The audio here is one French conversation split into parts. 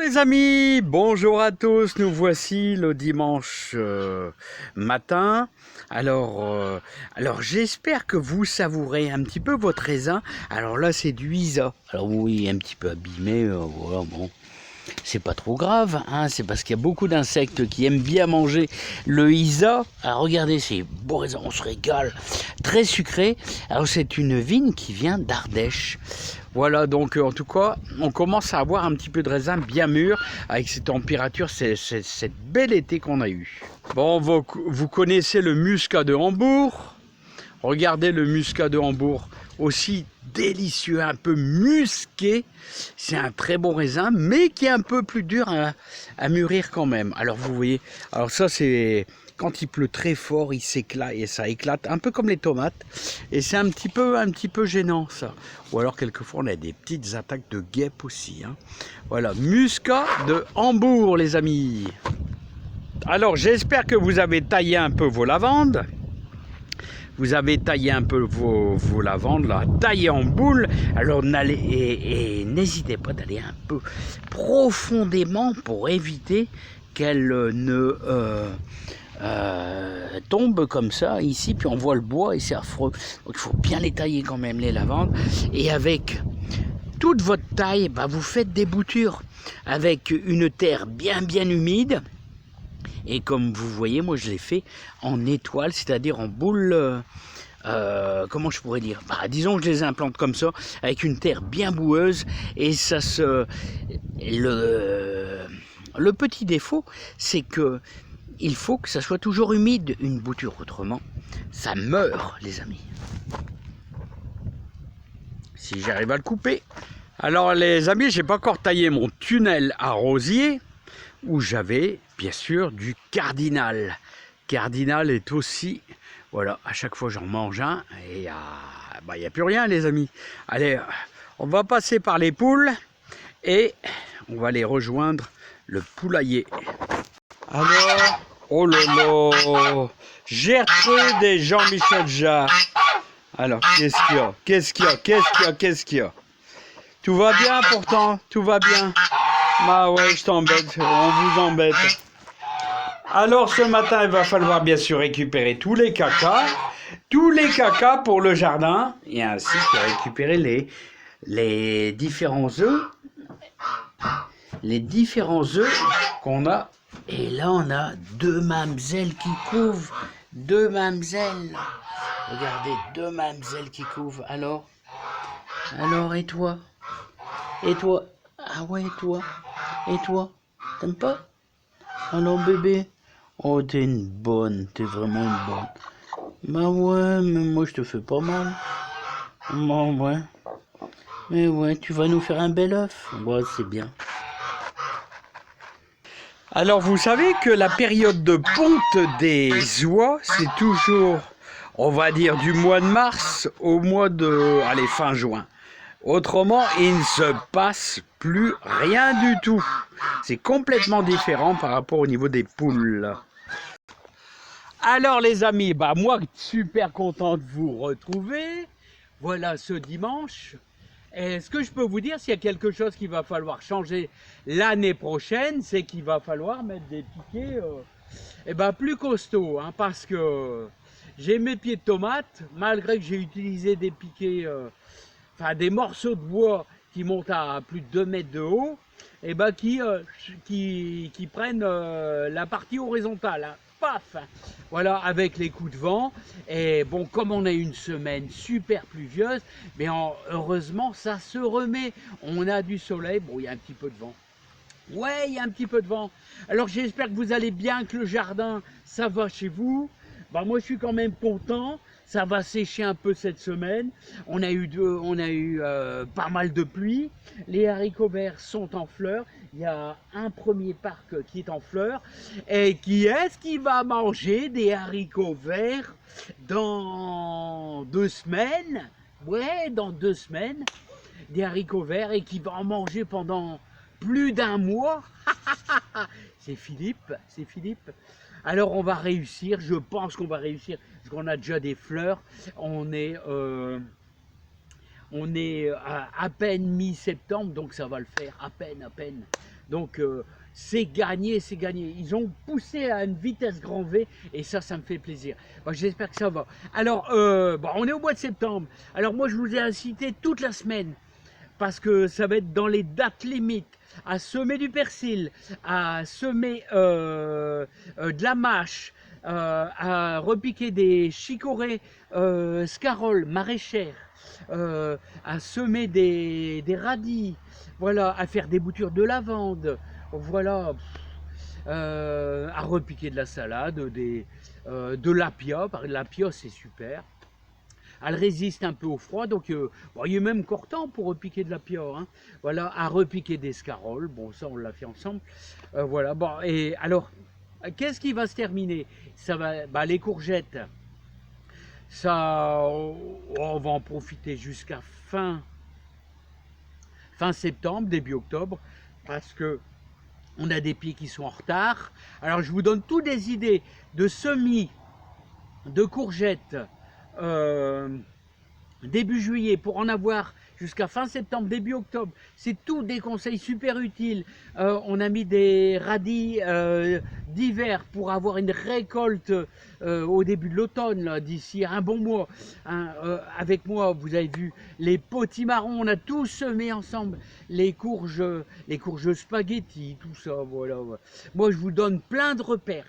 Les amis, bonjour à tous, nous voici le dimanche matin. Alors j'espère que vous savourez un petit peu votre raisin. Alors là c'est du Isa. Alors oui, un petit peu abîmé, voilà, bon. C'est pas trop grave, hein, c'est parce qu'il y a beaucoup d'insectes qui aiment bien manger le Isa. Alors regardez, c'est beau raisin, on se régale, très sucré. Alors c'est une vigne qui vient d'Ardèche. Voilà, donc en tout cas, on commence à avoir un petit peu de raisin bien mûr avec cette température, cette bel été qu'on a eu. Bon, vous connaissez le muscat de Hambourg. Regardez le muscat de Hambourg, aussi délicieux, un peu musqué. C'est un très bon raisin, mais qui est un peu plus dur à mûrir quand même. Alors vous voyez, alors ça c'est quand il pleut très fort, il s'éclate et ça éclate, un peu comme les tomates. Et c'est un petit peu gênant ça. Ou alors quelquefois on a des petites attaques de guêpes aussi. Hein. Voilà, muscat de Hambourg les amis. Alors j'espère que vous avez taillé un peu vos lavandes. Vous avez taillé un peu vos lavandes, là, taillé en boule. Alors n'hésitez pas d'aller un peu profondément pour éviter qu'elles ne tombent comme ça ici. Puis on voit le bois et c'est affreux. Donc il faut bien les tailler quand même les lavandes. Et avec toute votre taille, bah, vous faites des boutures avec une terre bien humide. Et comme vous voyez, moi je l'ai fait en étoile, c'est-à-dire en boule, comment je pourrais dire, bah, disons que je les implante comme ça, avec une terre bien boueuse, et ça se... Le petit défaut, c'est que il faut que ça soit toujours humide, une bouture, autrement, ça meurt, les amis. Si j'arrive à le couper. Alors les amis, j'ai pas encore taillé mon tunnel à rosier, où j'avais bien sûr du cardinal. Cardinal est aussi, voilà, à chaque fois j'en mange un et il n'y a plus rien les amis. Allez, on va passer par les poules et on va les rejoindre le poulailler. Alors, oh là là, Gertrude et Jean-Michel Jarre. Alors, qu'est-ce qu'il y a? Tout va bien pourtant, tout va bien. Bah ouais, je t'embête, on vous embête. Alors ce matin, il va falloir bien sûr récupérer tous les cacas pour le jardin, et ainsi que récupérer les différents œufs qu'on a. Et là, on a deux mamzelles qui couvent, deux mamzelles. Regardez, deux mamzelles qui couvent. Alors, et toi? Et toi? Ah ouais, et toi? Et toi? T'aimes pas? Alors bébé? Oh, t'es une bonne, t'es vraiment une bonne. Bah ouais, mais moi je te fais pas mal. Bon, ouais. Mais ouais, tu vas nous faire un bel œuf. Ouais, c'est bien. Alors vous savez que la période de ponte des oies, c'est toujours, on va dire, du mois de mars au mois de, allez, fin juin. Autrement, il ne se passe plus rien du tout. C'est complètement différent par rapport au niveau des poules. Alors les amis, bah moi super content de vous retrouver. Voilà ce dimanche. Et ce que je peux vous dire, s'il y a quelque chose qu'il va falloir changer l'année prochaine, c'est qu'il va falloir mettre des piquets plus costauds. Hein, parce que j'ai mes pieds de tomates, malgré que j'ai utilisé des piquets... des morceaux de bois qui montent à plus de 2 mètres de haut, et qui prennent la partie horizontale, hein. Paf! Voilà, avec les coups de vent. Et bon, comme on a eu une semaine super pluvieuse, mais heureusement, ça se remet. On a du soleil, bon, il y a un petit peu de vent. Ouais, il y a un petit peu de vent. Alors j'espère que vous allez bien, que le jardin, ça va chez vous. Bah, moi, je suis quand même content. Ça va sécher un peu cette semaine. On a eu pas mal de pluie. Les haricots verts sont en fleurs. Il y a un premier parc qui est en fleurs. Et qui est-ce qui va manger des haricots verts dans 2 semaines? Ouais, dans 2 semaines. Des haricots verts et qui va en manger pendant plus d'1 mois. C'est Philippe. Alors on va réussir, je pense qu'on va réussir, parce qu'on a déjà des fleurs. On est à peine mi-septembre, donc ça va le faire, à peine. Donc c'est gagné, c'est gagné. Ils ont poussé à une vitesse grand V et ça me fait plaisir. Bon, j'espère que ça va. Alors, bon, on est au mois de septembre. Alors moi, je vous ai incité toute la semaine parce que ça va être dans les dates limites à semer du persil, à semer de la mâche, à repiquer des chicorées, scaroles, maraîchères, à semer des radis, voilà, à faire des boutures de lavande, voilà, à repiquer de la salade, de l'apia. L'apia c'est super. Elle résiste un peu au froid, donc bon, il est même encore temps pour repiquer de l'apia. Hein. Voilà, à repiquer des scaroles. Bon, ça on l'a fait ensemble. Voilà. Bon, et alors, qu'est-ce qui va se terminer? Ça va, bah, les courgettes. Ça, on va en profiter jusqu'à fin septembre, début octobre, parce que on a des pieds qui sont en retard. Alors je vous donne toutes des idées de semis de courgettes début juillet pour en avoir jusqu'à fin septembre, début octobre. C'est tous des conseils super utiles. On a mis des radis d'hiver pour avoir une récolte au début de l'automne, d'ici un bon mois. Hein, avec moi, vous avez vu les potimarrons, on a tous semé ensemble. Les courges spaghetti, tout ça, voilà. Moi, je vous donne plein de repères.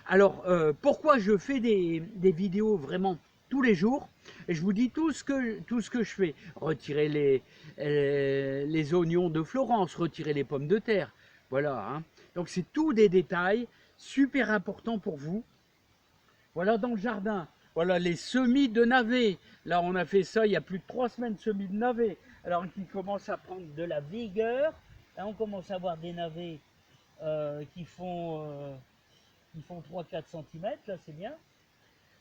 Alors, pourquoi je fais des vidéos vraiment tous les jours? Et je vous dis tout ce que je fais. Retirer les oignons de Florence, retirer les pommes de terre. Voilà. Hein. Donc, c'est tous des détails super importants pour vous. Voilà, dans le jardin. Voilà, les semis de navets. Là, on a fait ça il y a plus de 3 semaines, semis de navets. Alors, qui commencent à prendre de la vigueur. Là, on commence à voir des navets qui font 3-4 cm, là c'est bien.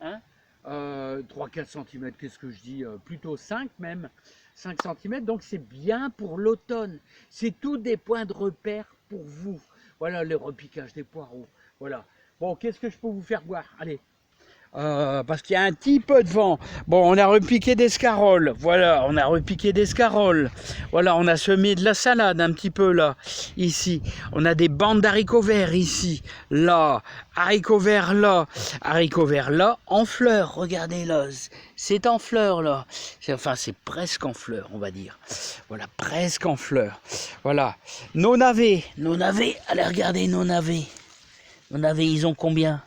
Hein 3-4 cm, qu'est-ce que je dis plutôt 5 même, 5 cm, donc c'est bien pour l'automne. C'est tous des points de repère pour vous. Voilà le repiquage des poireaux. Voilà. Bon, qu'est-ce que je peux vous faire voir? Allez. Parce qu'il y a un petit peu de vent. Bon, on a repiqué des scaroles. Voilà, on a repiqué des scaroles. Voilà, on a semé de la salade un petit peu là, ici. On a des bandes d'haricots verts ici, là. Haricots verts là, en fleurs. Regardez là, c'est en fleurs là. Enfin, c'est presque en fleurs, on va dire. Voilà, presque en fleurs. Voilà. Nos navets. Allez, regardez nos navets. Nos navets, ils ont combien?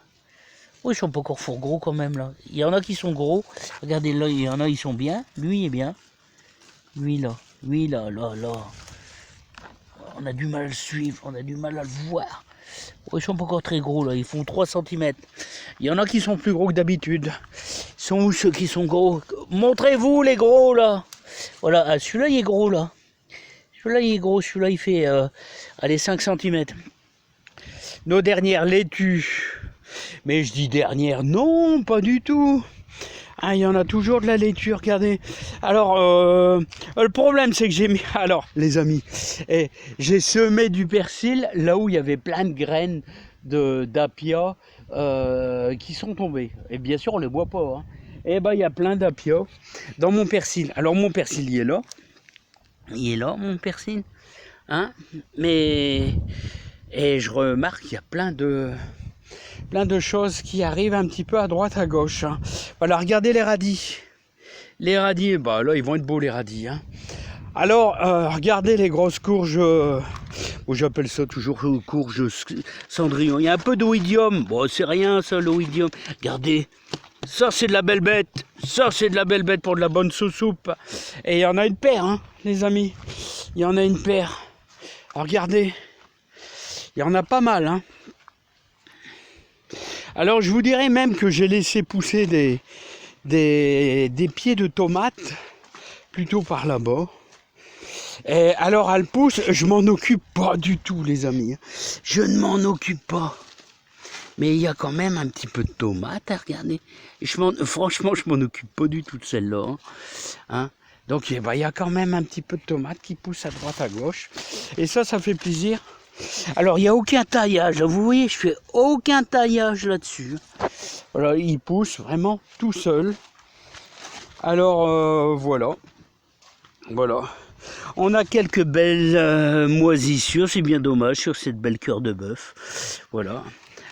Oui, ils sont pas encore fort gros quand même là. Il y en a qui sont gros. Regardez là, il y en a, ils sont bien. Lui est bien. Lui là, là. On a du mal à le suivre, on a du mal à le voir. Oui, ils sont pas encore très gros là, ils font 3 cm. Il y en a qui sont plus gros que d'habitude. Sont où ceux qui sont gros? Montrez-vous les gros là. Voilà, ah, celui-là il est gros là. Celui-là il est gros, celui-là il fait allez, 5 cm. Nos dernières laitues. Mais je dis dernière, non, pas du tout. Ah, il y en a toujours de la laitue, regardez. Alors, le problème, c'est que j'ai mis... Alors, les amis, j'ai semé du persil là où il y avait plein de graines d'apia qui sont tombées. Et bien sûr, on ne les voit pas. Hein. Et ben, il y a plein d'apia dans mon persil. Alors, mon persil, il est là. Il est là, mon persil. Hein. Mais... Et je remarque qu'il y a plein de choses qui arrivent un petit peu à droite, à gauche. Hein. Voilà, regardez les radis. Les radis, bah là, ils vont être beaux, les radis. Hein. Alors, regardez les grosses courges. J'appelle ça toujours courges cendrillon. Il y a un peu d'oïdium. Bon, c'est rien, ça, l'oïdium. Regardez. Ça, c'est de la belle bête. Ça, c'est de la belle bête pour de la bonne sous-soupe. Et il y en a une paire, hein, les amis. Il y en a une paire. Alors, regardez. Il y en a pas mal, hein. Alors je vous dirais même que j'ai laissé pousser des pieds de tomates plutôt par là-bas. Et alors elle pousse, je m'en occupe pas du tout les amis. Je ne m'en occupe pas. Mais il y a quand même un petit peu de tomates à regarder. Franchement je m'en occupe pas du tout de celle-là. Hein. Donc il y a quand même un petit peu de tomates qui poussent à droite à gauche. Et ça fait plaisir. Alors, il n'y a aucun taillage. Vous voyez, je fais aucun taillage là-dessus. Voilà, il pousse vraiment tout seul. Alors, voilà. Voilà. On a quelques belles moisissures, c'est bien dommage sur cette belle cœur de bœuf. Voilà.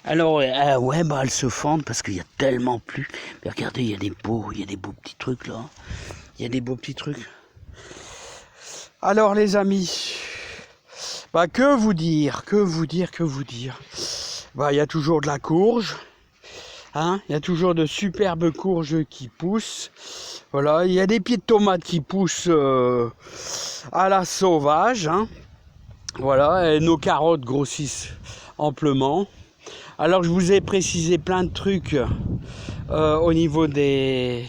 Alors, ouais, bah elles se fendent parce qu'il y a tellement plu. Mais regardez, il y a des beaux petits trucs là. Il y a des beaux petits trucs. Alors les amis, bah que vous dire. Bah il y a toujours de la courge. Hein, il y a toujours de superbes courges qui poussent. Voilà, il y a des pieds de tomates qui poussent à la sauvage. Hein. Voilà, et nos carottes grossissent amplement. Alors je vous ai précisé plein de trucs au niveau des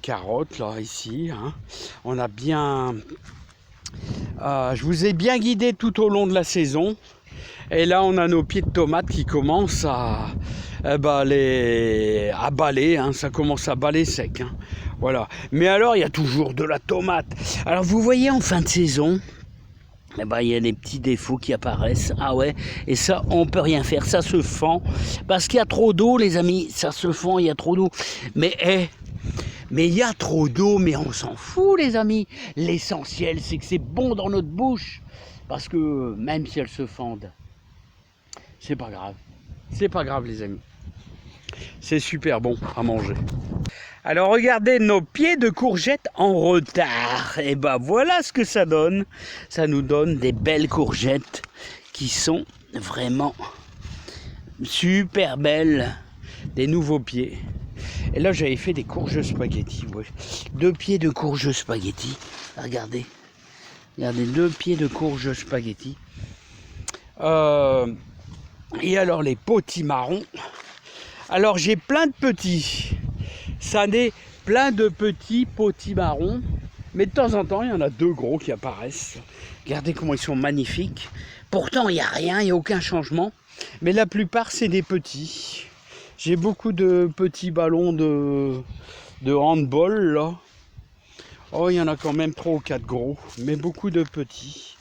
carottes là ici. Hein. On a bien, je vous ai bien guidé tout au long de la saison. Et là on a nos pieds de tomates qui commencent à baler, hein. Ça commence à baler sec. Hein. Voilà. Mais alors il y a toujours de la tomate. Alors vous voyez en fin de saison. Eh ben, il y a des petits défauts qui apparaissent. Ah ouais, et ça, on peut rien faire. Ça se fend. Parce qu'il y a trop d'eau, les amis. Ça se fend, il y a trop d'eau. Mais il y a trop d'eau, mais on s'en fout, les amis. L'essentiel, c'est que c'est bon dans notre bouche. Parce que même si elles se fendent, c'est pas grave. C'est pas grave, les amis. C'est super bon à manger. Alors regardez nos pieds de courgettes en retard. Et ben voilà ce que ça donne. Ça nous donne des belles courgettes qui sont vraiment super belles. Des nouveaux pieds. Et là j'avais fait des courges spaghetti. Ouais. 2 pieds de courges spaghetti. Regardez. Regardez, 2 pieds de courges spaghetti. Et alors les potimarrons. Alors j'ai plein de petits. Ça n'est plein de petits potimarrons. Mais de temps en temps, il y en a 2 gros qui apparaissent. Regardez comment ils sont magnifiques. Pourtant, il n'y a rien, il n'y a aucun changement. Mais la plupart, c'est des petits. J'ai beaucoup de petits ballons de handball, là. Oh, il y en a quand même 3 ou 4 gros. Mais beaucoup de petits.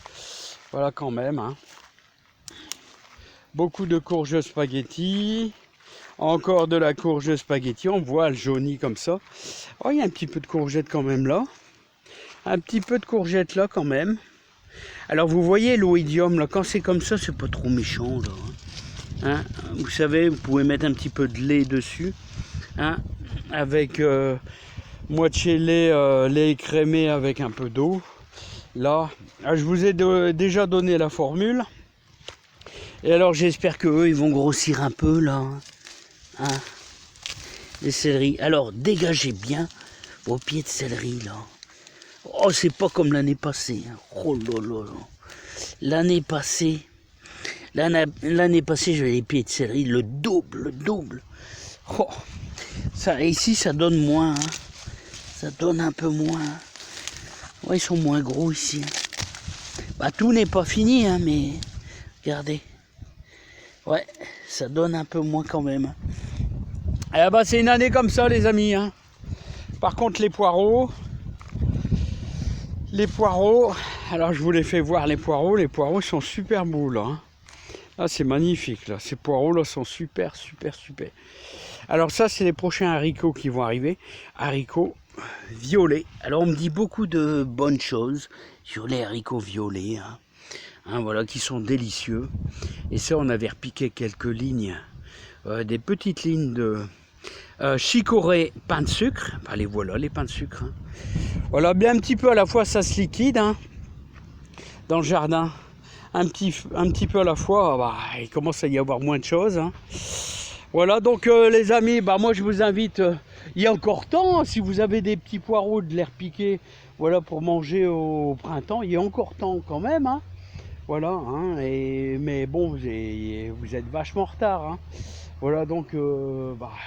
Voilà quand même. Hein. Beaucoup de courges spaghetti. Encore de la courge spaghetti, on voit le jauni comme ça. Oh, il y a un petit peu de courgette quand même là. Un petit peu de courgette là quand même. Alors vous voyez l'oïdium là, quand c'est comme ça, c'est pas trop méchant là. Hein, vous savez, vous pouvez mettre un petit peu de lait dessus. Hein, avec moitié lait, lait écrémé avec un peu d'eau. Là, je vous ai déjà donné la formule. Et alors j'espère qu'eux, ils vont grossir un peu là. Hein, les céleris. Alors dégagez bien vos pieds de céleri là. Oh, c'est pas comme l'année passée. Hein. Oh là là là. L'année passée, j'avais les pieds de céleri le double. Oh, ça ici ça donne moins. Hein. Ça donne un peu moins. Ouais, ils sont moins gros ici. Bah tout n'est pas fini, hein, mais regardez. Ouais, ça donne un peu moins quand même. Eh ben, c'est une année comme ça, les amis. Hein. Par contre, les poireaux, alors je vous les fais voir les poireaux sont super beaux là. Hein. Là, c'est magnifique là. Ces poireaux là sont super. Alors ça, c'est les prochains haricots qui vont arriver. Haricots violets. Alors on me dit beaucoup de bonnes choses sur les haricots violets. Hein. Hein, voilà, qui sont délicieux. Et ça, on avait repiqué quelques lignes, des petites lignes de chicorée pain de sucre. Bah, les voilà, les pains de sucre. Hein. Voilà, bien un petit peu à la fois, ça se liquide hein, dans le jardin. Un petit peu à la fois, bah, il commence à y avoir moins de choses. Hein. Voilà, donc les amis, bah, moi je vous invite, il y a encore temps, si vous avez des petits poireaux, de les repiquer, voilà, pour manger au printemps, il y a encore temps quand même. Hein. Voilà, hein, mais bon, vous êtes vachement en retard. Hein. Voilà, donc,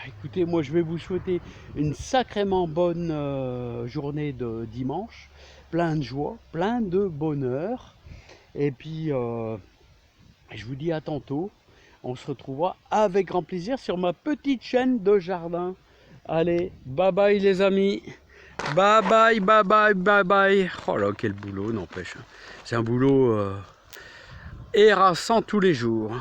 écoutez, moi je vais vous souhaiter une sacrément bonne journée de dimanche, plein de joie, plein de bonheur. Et puis, je vous dis à tantôt. On se retrouvera avec grand plaisir sur ma petite chaîne de jardin. Allez, bye bye les amis. Bye bye. Oh là, quel boulot, n'empêche. C'est un boulot harassant tous les jours.